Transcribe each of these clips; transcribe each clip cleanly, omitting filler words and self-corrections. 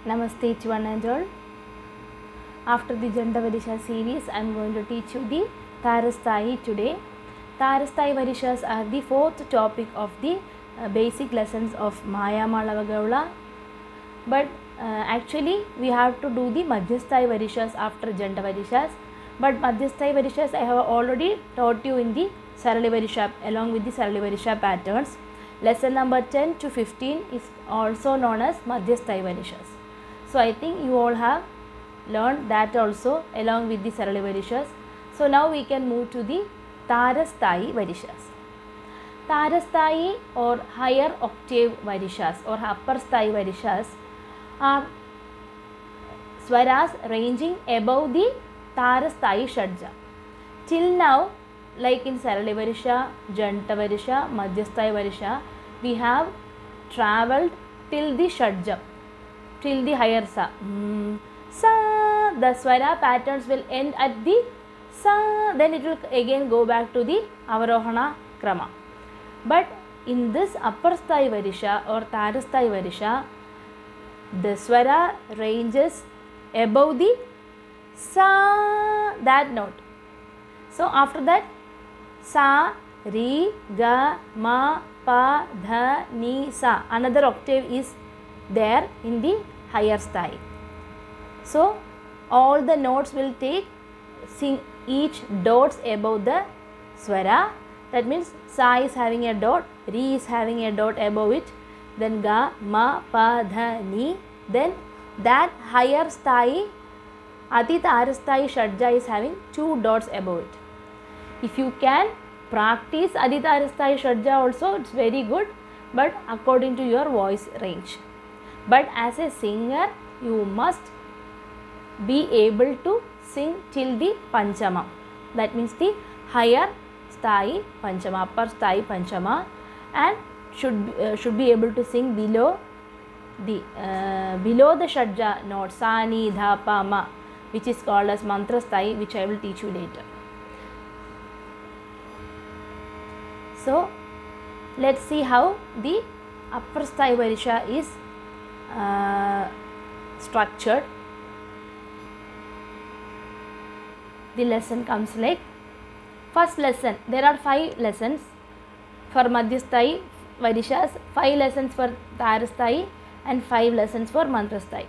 Namaste to one and all. After the Janda Varisha series, I am going to teach you the Tarasthai today. Tarasthai Varishas are the fourth topic of the basic lessons of Maya Malavagaula. But actually we have to do the Madhyasthai Varishas after Janda Varishas. But Madhyasthai Varishas I have already taught you in the Sarali Varisha along with the Sarali Varisha patterns. Lesson number 10 to 15 is also known as Madhyasthai Varishas. So I think you all have learned that also along with the Sarali Varishas. So now we can move to the Tarasthai Varishas. Tarasthai or higher octave Varishas or upper sthai Varishas are swaras ranging above the Tarasthai Shadja. Till now, like in Sarali Varisha, Janta Varisha, Madhyasthai Varisha, we have travelled till the Shadja, till the higher Sa. Sa, the swara patterns will end at the Sa, then it will again go back to the Avarohana Krama. But in this upper sthai Varisha or Tarasthai Varisha, the swara ranges above the Sa, that note. So after that, Sa, Ri, Ga, Ma, Pa, Dha, Ni, Sa. Another octave is there in the higher sthai. So all the notes will sing each dots above the swara. That means Sa is having a dot, Ri is having a dot above it, then Ga, Ma, Pa, Dha, Ni. Then that higher sthai, Ati Tarasthai Shadja is having 2 dots above it. If you can practice Adi Tarasthai Shadja also, it's very good, but according to your voice range. But as a singer, you must be able to sing till the Panchama. That means the higher sthai Panchama, upper sthai Panchama, and should be able to sing below the Shadja note Sa, Ni, Dha, Pa, Ma, which is called as Mantra Sthai, which I will teach you later. So let's see how the upper sthai Varisha is structured. The lesson comes like first lesson. There are 5 lessons for Madhyasthai Varishas, 5 lessons for Tarasthai, and 5 lessons for Mantra Sthai.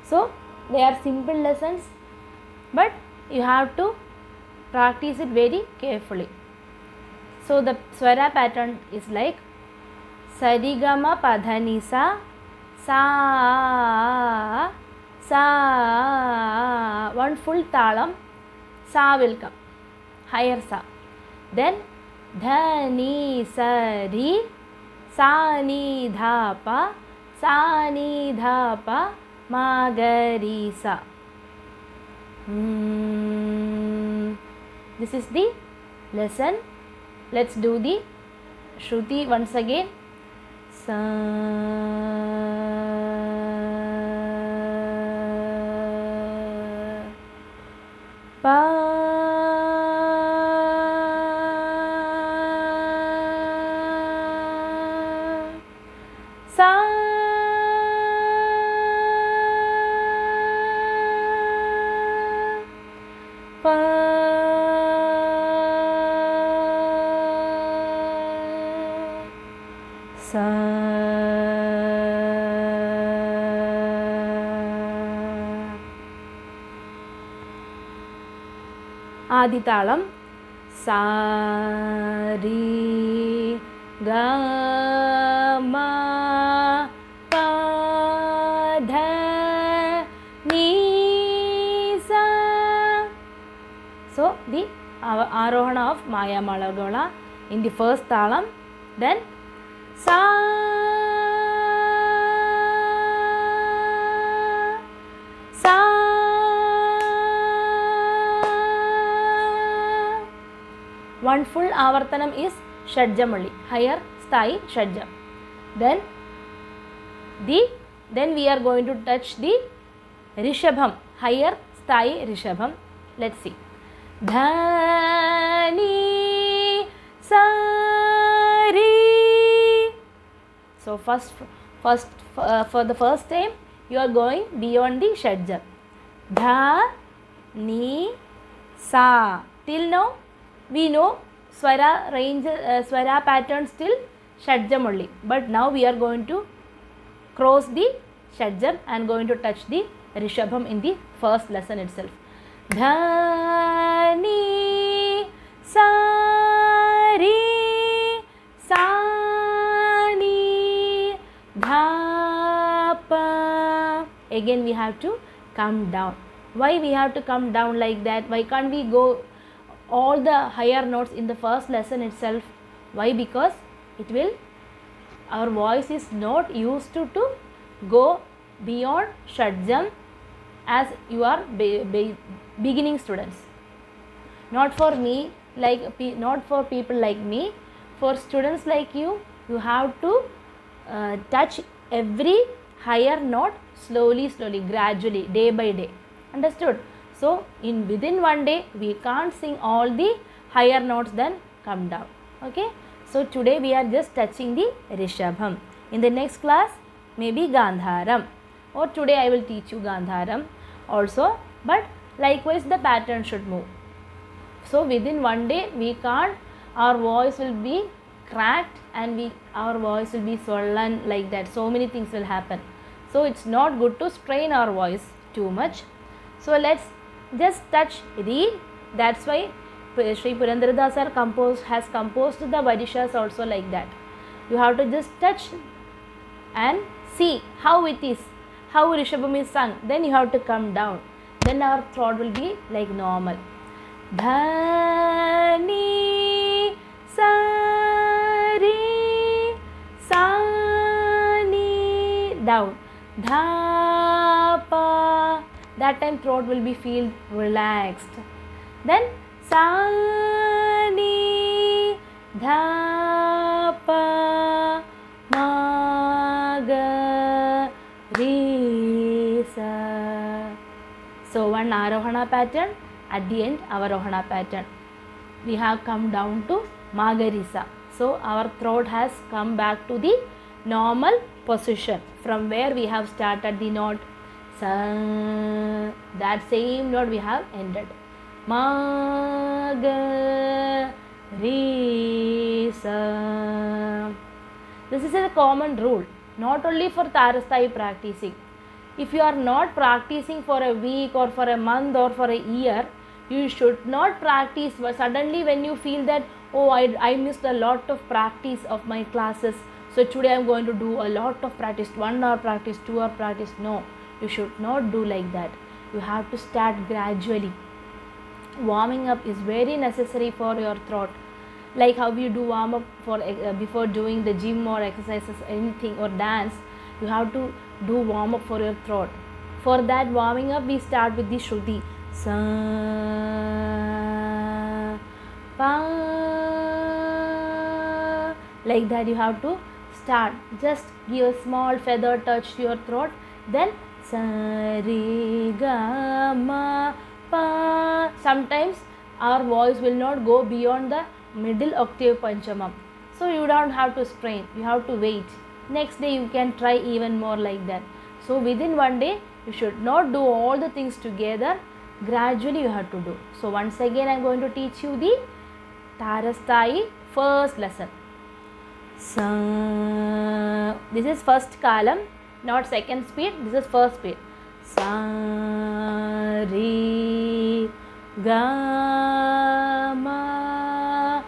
So they are simple lessons, but you have to practice it very carefully. So the swara pattern is like Sarigama Padhanisa Sa, Sa, one full talam, Sa will come, higher Sa. Then Dha, Ni, Sa, Ri, Sa, Ni, Dha, Pa, Sa, Ni, Dha, Pa, Ma, Ga, Ri, Sa. This is the lesson. Let's do the Shruti once again. Sa, Pa, Sa, Pa, Sa. Aditalam Sa, Ri, Ga, Ma, Pa, Dha, Ni, Sa. So the Arohana of Maya Malavagaula in the first talam, then Sa, Sa, one full avartanam is Shadjam only, higher sthai Shadjam. Then we are going to touch the Rishabham, higher sthai Rishabham. Let's see. Dha, Ni, Sa, Ri. So for the first time You are going beyond the Shadjam. Dha, Ni, Sa. Till now, we know Swara range, Swara patterns till Shadjam only. But now we are going to cross the Shadjam and going to touch the Rishabham in the first lesson itself. Dha, Ni, Sa, Re, Sa, Ni, Dha, Pa. Again we have to come down. Why we have to come down like that? Why can't we go all the higher notes in the first lesson itself? Why? Because it will, our voice is not used to go beyond Shadjam as you are beginning students. Not for me, not for people like me. For students like you, you have to touch every higher note slowly, gradually, day by day. Understood? So, within one day, we can't sing all the higher notes, then come down. Okay? So, today we are just touching the Rishabham. In the next class, maybe Gandharam. Or today I will teach you Gandharam also. But likewise, the pattern should move. So, within one day, we can't, our voice will be cracked and our voice will be swollen like that. So many things will happen. So, it's not good to strain our voice too much. So, let's just touch Ri. That's why Sri Purandaradasa has composed the Varishas also like that. You have to just touch and see how it is, how Rishabham is sung. Then you have to come down. Then our throat will be like normal. Dha, Ni, Sa, Re, Sa, Ni, down. Dha, Pa. That time throat will be feel relaxed. Then Sa, Ni, Dha, Pa, Ma, Ga, Re, Sa. So one Arohana pattern, at the end Avarohana pattern. We have come down to Magarisa. So our throat has come back to the normal position from where we have started the note Sa. That same note we have ended. Ma, Ga, Re, Sa. This is a common rule, not only for Tarasthai practicing. If you are not practicing for a week or for a month or for a year, you should not practice. But suddenly when you feel that, oh, I missed a lot of practice of my classes, so today I am going to do a lot of practice, 1 hour practice, 2 hour practice. No, you should not do like that. You have to start gradually. Warming up is very necessary for your throat. Like how you do warm up for before doing the gym or exercises, anything or dance, you have to do warm up for your throat. For that warming up, we start with the Shruti. Sa, Pa. Like that you have to start. Just give a small feather touch to your throat. Then Sa, Re, Ga, Ma, Pa. Sometimes our voice will not go beyond the middle octave Panchamam. So you don't have to strain. You have to wait. Next day you can try even more like that. So within one day you should not do all the things together. Gradually you have to do. So once again I am going to teach you the Tarasthai first lesson. Sa. This is first column, not second speed. This is first speed. Sa, Re, Ga, Ma,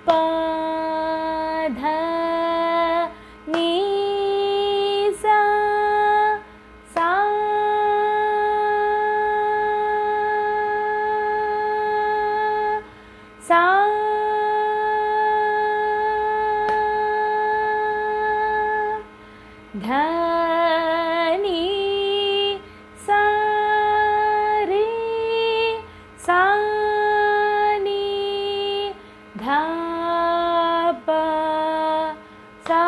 Pa, Dha, Ni, Sa, Sa, Sa, Dha, Ni, Sa, Re, Sa, Ni, Dha, Pa, Sa,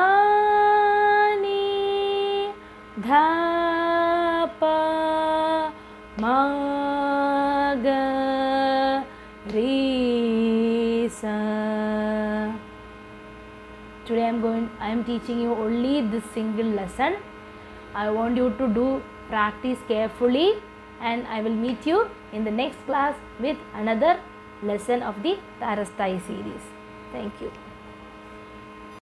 Ni, Dha, Pa, Ma, Ga, Re, Sa. Today I am teaching you only this single lesson. I want you to do practice carefully, and I will meet you in the next class with another lesson of the Tarasthai series. Thank you.